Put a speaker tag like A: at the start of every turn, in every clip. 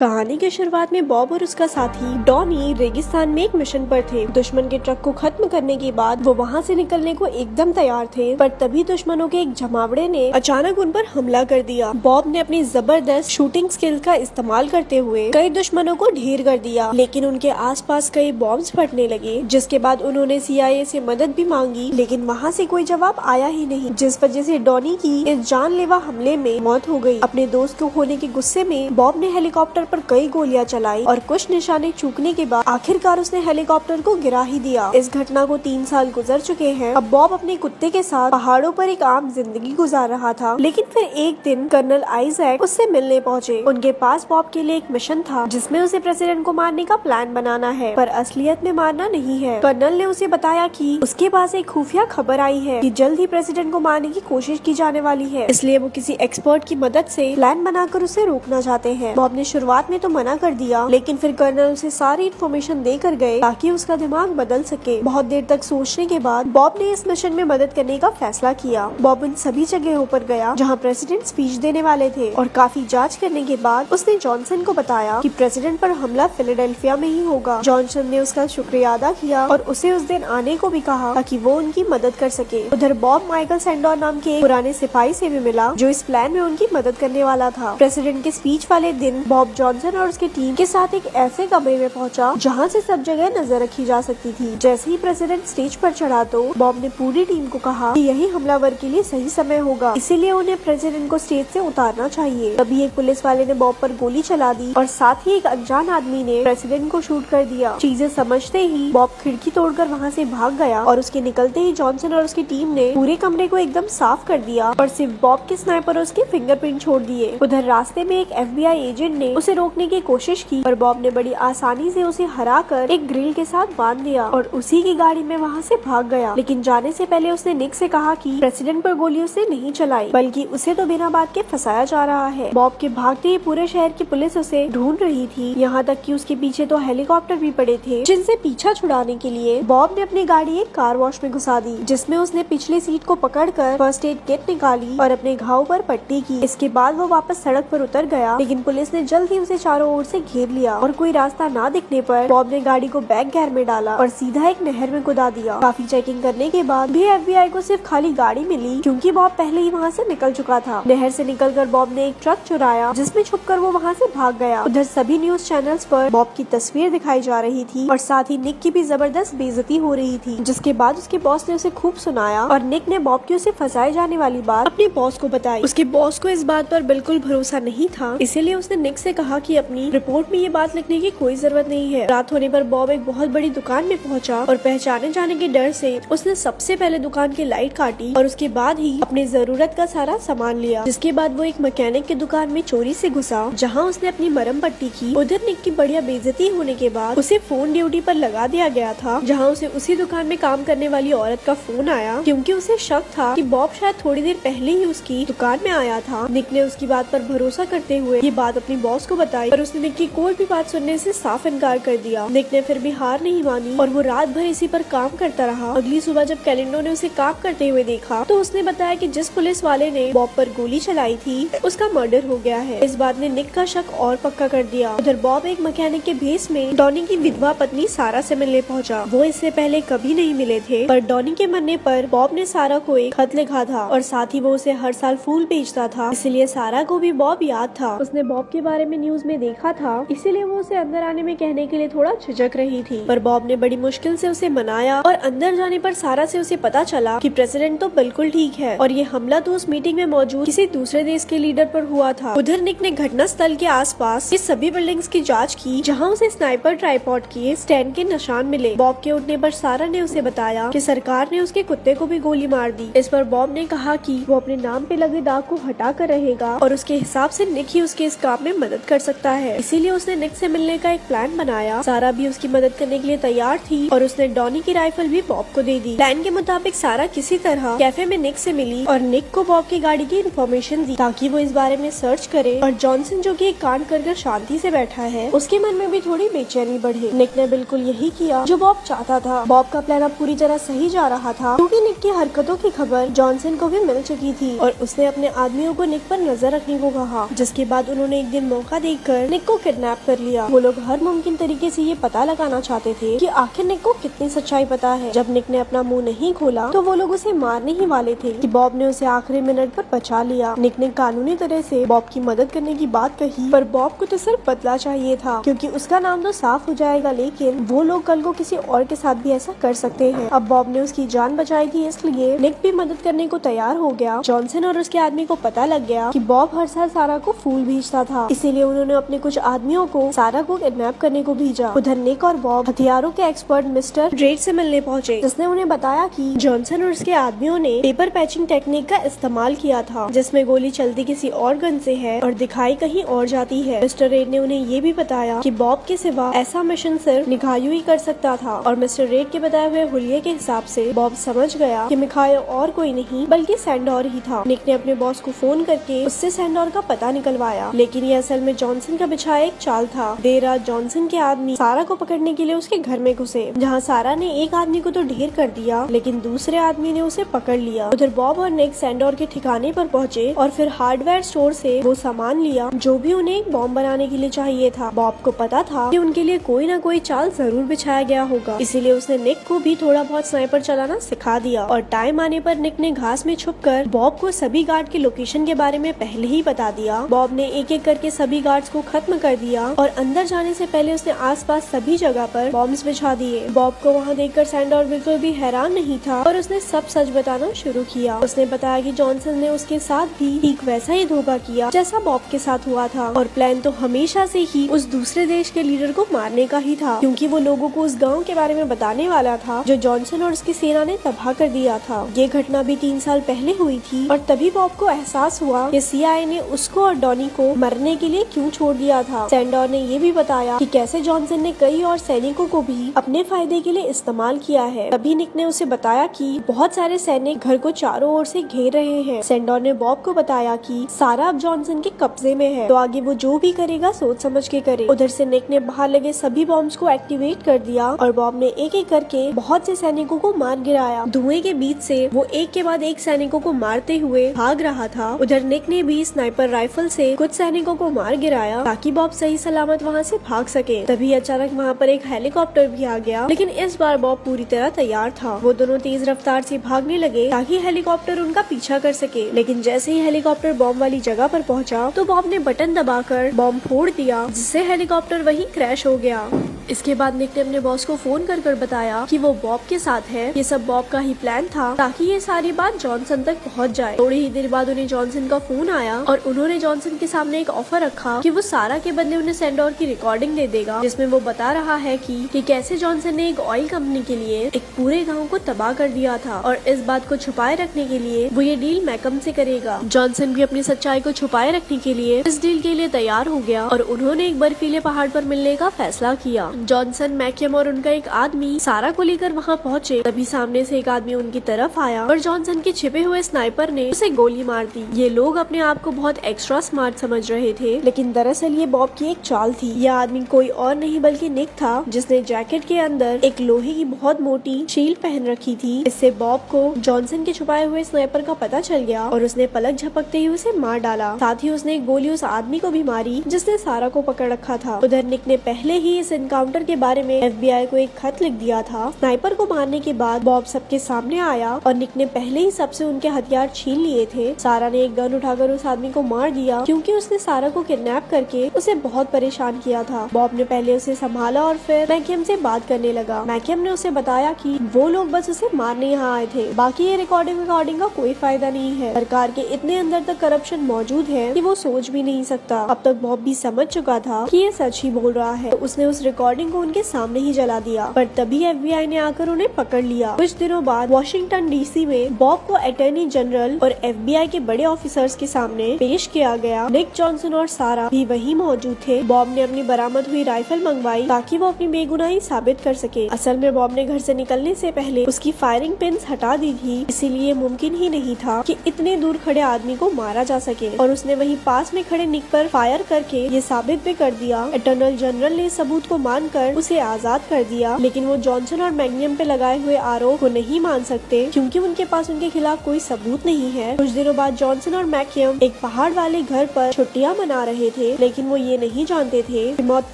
A: कहानी की शुरुआत में बॉब और उसका साथी डॉनी रेगिस्तान में एक मिशन पर थे। दुश्मन के ट्रक को खत्म करने के बाद वो वहाँ से निकलने को एकदम तैयार थे, पर तभी दुश्मनों के एक जमावड़े ने अचानक उन पर हमला कर दिया। बॉब ने अपनी जबरदस्त शूटिंग स्किल्स का इस्तेमाल करते हुए कई दुश्मनों को ढेर कर दिया, लेकिन उनके आसपास कई बॉम्ब्स फटने लगे, जिसके बाद उन्होंने CIA से मदद भी मांगी, लेकिन वहाँ से कोई जवाब आया ही नहीं, जिस वजह से डॉनी की इस जानलेवा हमले में मौत हो गई। अपने दोस्त को खोने के गुस्से में बॉब ने हेलीकॉप्टर पर कई गोलियां चलाई और कुछ निशाने चूकने के बाद आखिरकार उसने हेलीकॉप्टर को गिरा ही दिया। इस घटना को 3 साल गुजर चुके हैं। अब बॉब अपने कुत्ते के साथ पहाड़ों पर एक आम जिंदगी गुजार रहा था, लेकिन फिर एक दिन कर्नल आइजैक उससे मिलने पहुंचे। उनके पास बॉब के लिए एक मिशन था, जिसमें उसे प्रेसिडेंट को मारने का प्लान बनाना है, पर असलियत में मारना नहीं है। कर्नल ने उसे बताया कि उसके पास एक खुफिया खबर आई है कि जल्द ही प्रेसिडेंट को मारने की कोशिश की जाने वाली है, इसलिए वो किसी एक्सपर्ट की मदद से प्लान बनाकर उसे रोकना चाहते हैं। बॉब ने शुरुआत में तो मना कर दिया, लेकिन फिर कर्नल उसे सारी इन्फॉर्मेशन देकर गए ताकि उसका दिमाग बदल सके। बहुत देर तक सोचने के बाद बॉब ने इस मिशन में मदद करने का फैसला किया। बॉब उन सभी जगहों पर गया जहां प्रेसिडेंट स्पीच देने वाले थे, और काफी जांच करने के बाद उसने जॉनसन को बताया कि प्रेसिडेंट पर हमला फिलाडेल्फिया में ही होगा। जॉनसन ने उसका शुक्रिया अदा किया और उसे उस दिन आने को भी कहा ताकि वो उनकी मदद कर सके। उधर बॉब माइकल सैंडोर नाम के पुराने सिपाही से भी मिला, जो इस प्लान में उनकी मदद करने वाला था। प्रेसिडेंट के स्पीच वाले दिन बॉब जॉनसन और उसकी टीम के साथ एक ऐसे कमरे में पहुंचा जहां से सब जगह नजर रखी जा सकती थी। जैसे ही प्रेसिडेंट स्टेज पर चढ़ा तो बॉब ने पूरी टीम को कहा कि यही हमलावर के लिए सही समय होगा, इसीलिए उन्हें प्रेसिडेंट को स्टेज से उतारना चाहिए। तभी एक पुलिस वाले ने बॉब पर गोली चला दी और साथ ही एक अनजान आदमी ने प्रेसिडेंट को शूट कर दिया। चीजें समझते ही बॉब खिड़की तोड़कर वहाँ से भाग गया, और उसके निकलते ही जॉनसन और उसकी टीम ने पूरे कमरे को एकदम साफ कर दिया और सिर्फ बॉब के स्नाइपर और उसके फिंगरप्रिंट छोड़ दिए। उधर रास्ते में एक FBI एजेंट ने उसे रोकने की कोशिश की, पर बॉब ने बड़ी आसानी से उसे हराकर एक ग्रिल के साथ बांध दिया और उसी की गाड़ी में वहाँ से भाग गया। लेकिन जाने से पहले उसने निक से कहा कि प्रेसिडेंट पर गोली उसे नहीं चलाई, बल्कि उसे तो बिना बात के फंसाया जा रहा है। बॉब के भागते ही पूरे शहर की पुलिस उसे ढूंढ रही थी, यहाँ तक कि उसके पीछे तो हेलीकॉप्टर भी पड़े थे, जिनसे पीछा छुड़ाने के लिए बॉब ने अपनी गाड़ी एक कार वॉश में घुसा दी, जिसमें उसने पिछली सीट को पकड़कर फर्स्ट एड किट निकाली और अपने घाव पर पट्टी की। इसके बाद वो वापस सड़क पर उतर गया, लेकिन पुलिस ने जल्द ही उसे चारों ओर से घेर लिया और कोई रास्ता ना दिखने पर बॉब ने गाड़ी को बैक गियर में डाला और सीधा एक नहर में कूदा दिया। काफी चेकिंग करने के बाद भी FBI को सिर्फ खाली गाड़ी मिली, क्योंकि बॉब पहले ही वहाँ से निकल चुका था। नहर से निकलकर बॉब ने एक ट्रक चुराया, जिसमें छुपकर वो वहाँ से भाग गया। उधर सभी न्यूज चैनल्स पर बॉब की तस्वीर दिखाई जा रही थी और साथ ही निक की भी जबरदस्त बेइज्जती हो रही थी, जिसके बाद उसके बॉस ने उसे खूब सुनाया और निक ने बॉब की उसे फंसाए जाने वाली बात अपने बॉस को बताई। उसके बॉस को इस बात पर बिल्कुल भरोसा नहीं था, इसीलिए उसने निक से कहा कि अपनी रिपोर्ट में ये बात लिखने की कोई जरूरत नहीं है। रात होने पर बॉब एक बहुत बड़ी दुकान में पहुंचा और पहचाने जाने के डर से उसने सबसे पहले दुकान की लाइट काटी और उसके बाद ही अपनी जरूरत का सारा सामान लिया। जिसके बाद वो एक मैकेनिक की दुकान में चोरी से घुसा, जहां उसने अपनी मरम पट्टी की। उधर निक की बढ़िया बेइज्जती होने के बाद उसे फोन ड्यूटी पर लगा दिया गया था, जहाँ उसे उसी दुकान में काम करने वाली औरत का फोन आया, क्योंकि उसे शक था कि बॉब शायद थोड़ी देर पहले ही उसकी दुकान में आया था। निक ने उसकी बात पर भरोसा करते हुए ये बात अपनी बॉस को बताई, पर उसने निक की कोई भी बात सुनने से साफ इनकार कर दिया। निक ने फिर भी हार नहीं मानी और वो रात भर इसी पर काम करता रहा। अगली सुबह जब कैलेंडो ने उसे काम करते हुए देखा, तो उसने बताया कि जिस पुलिस वाले ने बॉब पर गोली चलाई थी, उसका मर्डर हो गया है। इस बात ने निक का शक और पक्का कर दिया। उधर बॉब एक मैकेनिक के भेस में डॉनी की विधवा पत्नी सारा से मिलने पहुंचा। वो इससे पहले कभी नहीं मिले थे, पर डॉनी के मरने पर बॉब ने सारा को एक खत लिखा था और साथ ही वो उसे हर साल फूल बेचता था, इसलिए सारा को भी बॉब याद था। उसने बॉब के बारे में न्यूज में देखा था, इसीलिए वो उसे अंदर आने में कहने के लिए थोड़ा झिझक रही थी, पर बॉब ने बड़ी मुश्किल से उसे मनाया और अंदर जाने पर सारा से उसे पता चला कि प्रेसिडेंट तो बिल्कुल ठीक है और ये हमला तो उस मीटिंग में मौजूद किसी दूसरे देश के लीडर पर हुआ था। उधर निक ने घटना स्थल के आसपास ये सभी बिल्डिंग्स की जांच की, जहां उसे स्नाइपर ट्राइपॉड के स्टैंड के निशान मिले। बॉब के उठने पर सारा ने उसे बताया कि सरकार ने उसके कुत्ते को भी गोली मार दी। इस पर बॉब ने कहा कि वो अपने नाम पे लगे दाग को हटा कर रहेगा और उसके हिसाब से निक ही उसके इस काम में मदद कर सकता है, इसीलिए उसने निक से मिलने का एक प्लान बनाया। सारा भी उसकी मदद करने के लिए तैयार थी और उसने डॉनी की राइफल भी बॉब को दे दी। प्लान के मुताबिक सारा किसी तरह कैफे में निक से मिली और निक को बॉब की गाड़ी की इन्फॉर्मेशन दी ताकि वो इस बारे में सर्च करे, और जॉनसन जो कि एक कांड कर शांति से बैठा है, उसके मन में भी थोड़ी बेचैनी बढ़े। निक ने बिल्कुल यही किया जो बॉब चाहता था। बॉब का प्लान अब पूरी तरह सही जा रहा था, क्योंकि निक की हरकतों की खबर जॉनसन को भी मिल चुकी थी और उसने अपने आदमियों को निक पर नजर रखने को कहा, जिसके बाद उन्होंने एक दिन मौका देखकर निक को किडनैप कर लिया। वो लोग हर मुमकिन तरीके से ये पता लगाना चाहते थे कि आखिर निक को कितनी सच्चाई पता है। जब निक ने अपना मुंह नहीं खोला तो वो लोग उसे मारने ही वाले थे कि बॉब ने उसे आखिरी मिनट पर बचा लिया। निक ने कानूनी तरह से बॉब की मदद करने की बात कही, पर बॉब को तो सिर्फ बदला चाहिए था क्योंकि उसका नाम तो साफ हो जाएगा, लेकिन वो लोग कल को किसी और के साथ भी ऐसा कर सकते हैं। अब बॉब ने उसकी जान बचाई थी, इसलिए निक भी मदद करने को तैयार हो गया। जॉनसन और उसके आदमी को पता लग गया कि बॉब हर साल सारा को फूल भेजता था, इसीलिए उन्होंने अपने कुछ आदमियों को सारा को किडनैप करने को भेजा। उधर निक और बॉब हथियारों के एक्सपर्ट मिस्टर रेड से मिलने पहुंचे, जिसने उन्हें बताया कि जॉनसन और उसके आदमियों ने पेपर पैचिंग टेक्निक का इस्तेमाल किया था, जिसमें गोली चलती किसी और गन से है और दिखाई कहीं और जाती है। मिस्टर रेड ने उन्हें ये भी बताया कि बॉब के सिवा ऐसा मिशन सिर्फ मिखायो ही कर सकता था, और मिस्टर रेड के बताए हुए हुलिये के हिसाब से बॉब समझ गया कि मिखायो और कोई नहीं बल्कि सैंडोर ही था। निक ने अपने बॉस को फोन करके उससे सैंडोर का पता निकलवाया, लेकिन ये असल में जॉनसन का बिछाया एक चाल था। देर रात जॉनसन के आदमी सारा को पकड़ने के लिए उसके घर में घुसे, जहाँ सारा ने एक आदमी को तो ढेर कर दिया, लेकिन दूसरे आदमी ने उसे पकड़ लिया। उधर बॉब और निक सैंडोर के ठिकाने पर पहुँचे और फिर हार्डवेयर स्टोर से वो सामान लिया जो भी उन्हें एक बॉम्ब बनाने के लिए चाहिए था। बॉब को पता था कि उनके लिए कोई ना कोई चाल जरूर बिछाया गया होगा, इसीलिए उसने निक को भी थोड़ा बहुत स्नाइपर चलाना सिखा दिया। और टाइम आने पर निक ने घास में छुपकर बॉब को सभी गार्ड की लोकेशन के बारे में पहले ही बता दिया। बॉब ने एक एक करके सभी गार्ड्स को खत्म कर दिया और अंदर जाने से पहले उसने आसपास सभी जगह पर बॉम्ब्स बिछा दिए। बॉब को वहाँ देखकर सैंडोर बिल्कुल भी हैरान नहीं था और उसने सब सच बताना शुरू किया। उसने बताया कि जॉनसन ने उसके साथ भी ठीक वैसा ही धोखा किया जैसा बॉब के साथ हुआ था, और प्लान तो हमेशा से ही उस दूसरे देश के लीडर को मारने का ही था, क्योंकि वो लोगों को उस गांव के बारे में बताने वाला था जो जॉनसन और उसकी सेना ने तबाह कर दिया था। ये घटना भी 3 साल पहले हुई थी और तभी बॉब को एहसास हुआ कि CIA ने उसको और डॉनी को मरने के लिए क्यों छोड़ दिया था। सैंडोर ने ये भी बताया कि कैसे जॉनसन ने कई और सैनिकों को भी अपने फायदे के लिए इस्तेमाल किया है। तभी निक ने उसे बताया कि बहुत सारे सैनिक घर को चारों ओर से घेर रहे हैं। सैंडोर ने बॉब को बताया कि सारा अब जॉनसन के कब्जे में है, तो आगे वो जो भी करेगा सोच समझ के करे। उधर से निक ने बाहर लगे सभी बॉम्ब्स को एक्टिवेट कर दिया और बॉब ने एक एक करके बहुत से सैनिकों को मार गिराया। धुएं के बीच से वो एक के बाद एक सैनिकों को मारते हुए भाग रहा था। उधर निक ने भी स्नाइपर राइफल से कुछ सैनिकों को मार गिराया ताकि बॉब सही सलामत वहाँ से भाग सके। तभी अचानक वहाँ पर एक हेलीकॉप्टर भी आ गया, लेकिन इस बार बॉब पूरी तरह तैयार था। वो दोनों तेज रफ्तार से भागने लगे ताकि हेलीकॉप्टर उनका पीछा कर सके, लेकिन जैसे ही हेलीकॉप्टर बॉम्ब वाली जगह पर पहुंचा तो बॉब ने बटन दबाकर बॉम्ब फोड़ दिया, जिससे हेलीकॉप्टर वहीं क्रैश हो गया। इसके बाद निक ने अपने बॉस को फोन कर बताया कि वो बॉब के साथ है। ये सब बॉब का ही प्लान था ताकि ये सारी बात जॉनसन तक पहुंच जाए। थोड़ी ही देर बाद उन्हें जॉनसन का फोन आया और उन्होंने जॉनसन के सामने एक ऑफर रखा कि वो सारा के बदले उन्हें सैंडोर की रिकॉर्डिंग दे देगा, जिसमें वो बता रहा है कि कैसे जॉनसन ने एक ऑयल कंपनी के लिए एक पूरे गाँव को तबाह कर दिया था और इस बात को छुपाए रखने के लिए वो ये डील मैकम से करेगा। जॉनसन भी अपनी सच्चाई को छुपाए रखने के लिए इस डील के लिए तैयार हो गया और उन्होंने एक बर्फीले पहाड़ पर मिलने का फैसला किया। जॉनसन, मैकम और उनका एक आदमी सारा को लेकर वहाँ पहुँचे। तभी सामने से एक आदमी उनकी तरफ आया और जॉनसन के छिपे हुए स्नाइपर ने उसे गोली मार दी। ये लोग अपने आप को बहुत एक्स्ट्रा स्मार्ट समझ रहे थे, लेकिन दरअसल ये बॉब की एक चाल थी। यह आदमी कोई और नहीं बल्कि निक था, जिसने जैकेट के अंदर एक लोहे की बहुत मोटी शील्ड पहन रखी थी। इससे बॉब को जॉनसन के छुपाए हुए स्नाइपर का पता चल गया और उसने पलक झपकते ही उसे मार डाला। साथ ही उसने एक गोली उस आदमी को भी मारी जिसने सारा को पकड़ रखा था। उधर निक ने पहले ही इस एनकाउंटर के बारे में FBI को एक खत लिख दिया था। स्नाइपर को मारने के बाद बॉब सबके सामने आया और निक ने पहले ही सबसे उनके हथियार छीन लिए थे। सारा ने एक गन उठाकर उस आदमी को मार दिया क्योंकि उसने सारा को किडनैप करके उसे बहुत परेशान किया था। बॉब ने पहले उसे संभाला और फिर मैकम से बात करने लगा। मैकम ने उसे बताया कि वो लोग बस उसे मारने यहाँ आए थे, बाकी ये रिकॉर्डिंग का कोई फायदा नहीं है। सरकार के इतने अंदर तक करप्शन मौजूद है कि वो सोच भी नहीं सकता। अब तक बॉब भी समझ चुका था कि ये सच ही बोल रहा है, तो उसने उस रिकॉर्डिंग को उनके सामने ही जला दिया। पर तभी FBI ने आकर उन्हें पकड़ लिया। कुछ दिनों बाद वॉशिंगटन DC में बॉब को अटॉर्नी जनरल और FBI के बड़े ऑफिसर्स के सामने पेश किया गया। निक, जॉनसन और सारा भी वहीं मौजूद थे। बॉब ने अपनी बरामद हुई राइफल मंगवाई ताकि वो अपनी बेगुनाही साबित कर सके। असल में बॉब ने घर से निकलने से पहले उसकी फायरिंग पिन्स हटा दी थी, इसीलिए मुमकिन ही नहीं था कि इतने दूर खड़े आदमी को मारा जा सके। और उसने वहीं पास में खड़े निक पर फायर करके ये साबित भी कर दिया। अटॉर्नी जनरल ने सबूत को मान मानकर उसे आजाद कर दिया, लेकिन वो जॉनसन और मैग्नियम पे लगाए हुए आरोप को नहीं मान सकते क्योंकि उनके पास उनके खिलाफ कोई सबूत नहीं है। कुछ दिनों बाद जॉनसन और मैग्नियम एक पहाड़ वाले घर पर छुट्टियां मना रहे थे, लेकिन वो ये नहीं जानते थे कि मौत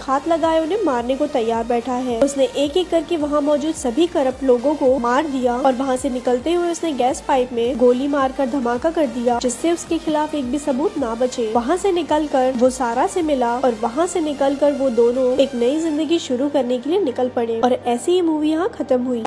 A: खात लगाए उन्हें मारने को तैयार बैठा है। उसने एक एक करके वहाँ मौजूद सभी करप्ट लोगों को मार दिया और वहाँ से निकलते हुए उसने गैस पाइप में गोली मारकर धमाका कर दिया, जिससे उसके खिलाफ एक भी सबूत ना बचे। वहाँ से निकलकर वो सारा से मिला और वहाँ से निकलकर वो दोनों एक नई जिंदगी शुरू करने के लिए निकल पड़े और ऐसी ही मूवी यहाँ खत्म हुई।